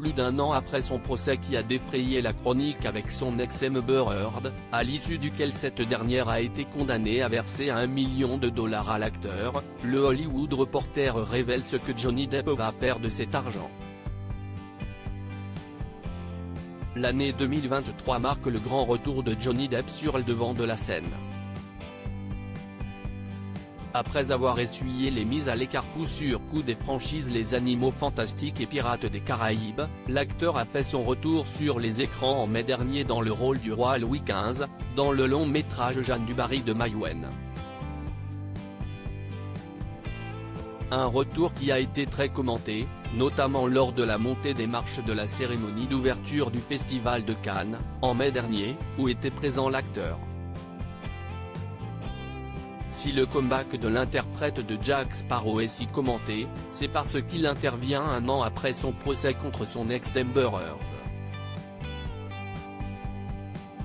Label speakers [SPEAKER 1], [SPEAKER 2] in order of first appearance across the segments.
[SPEAKER 1] plus d'1 an après son procès qui a défrayé la chronique avec son ex Amber Heard, à l'issue duquel cette dernière a été condamnée à verser $1 million à l'acteur, le Hollywood Reporter révèle ce que Johnny Depp va faire de cet argent. L'année 2023 marque le grand retour de Johnny Depp sur le devant de la scène. Après avoir essuyé les mises à l'écart coup sur coup des franchises Les Animaux Fantastiques et Pirates des Caraïbes, l'acteur a fait son retour sur les écrans en mai dernier dans le rôle du roi Louis XV, dans le long métrage Jeanne du Barry de Maïwenn. Un retour qui a été très commenté, notamment lors de la montée des marches de la cérémonie d'ouverture du Festival de Cannes, en mai dernier, où était présent l'acteur. Si le comeback de l'interprète de Jack Sparrow est si commenté, c'est parce qu'il intervient 1 an après son procès contre son ex Amber Heard.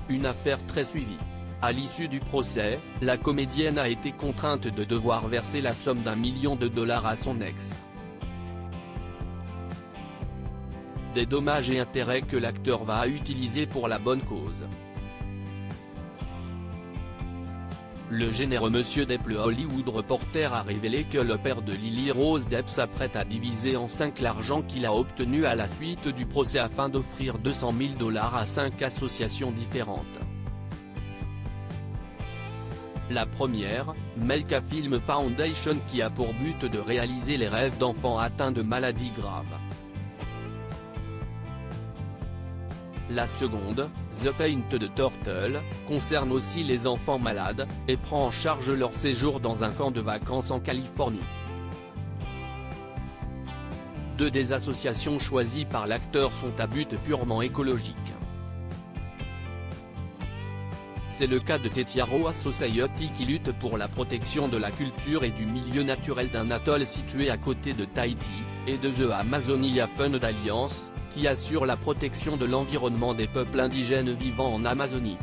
[SPEAKER 1] Une affaire très suivie. À l'issue du procès, la comédienne a été contrainte de devoir verser la somme d'$1 million à son ex. Des dommages et intérêts que l'acteur va utiliser pour la bonne cause. Le généreux Monsieur Depp. Le Hollywood Reporter a révélé que le père de Lily Rose Depp s'apprête à diviser en 5 l'argent qu'il a obtenu à la suite du procès afin d'offrir $200 000 à 5 associations différentes. La première, Make a Film Foundation, qui a pour but de réaliser les rêves d'enfants atteints de maladies graves. La seconde, The Painted Turtle, concerne aussi les enfants malades, et prend en charge leur séjour dans un camp de vacances en Californie. Deux des associations choisies par l'acteur sont à but purement écologique. C'est le cas de Tetiaroa Society qui lutte pour la protection de la culture et du milieu naturel d'un atoll situé à côté de Tahiti, et de The Amazonia Fund Alliance, qui assure la protection de l'environnement des peuples indigènes vivant en Amazonie.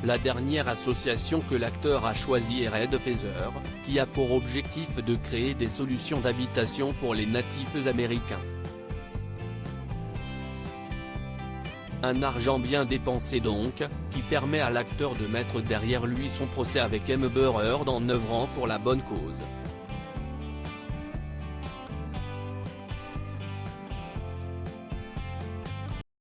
[SPEAKER 1] La dernière association que l'acteur a choisie est Red Feather, qui a pour objectif de créer des solutions d'habitation pour les natifs américains. Un argent bien dépensé donc, qui permet à l'acteur de mettre derrière lui son procès avec Amber Heard en œuvrant pour la bonne cause.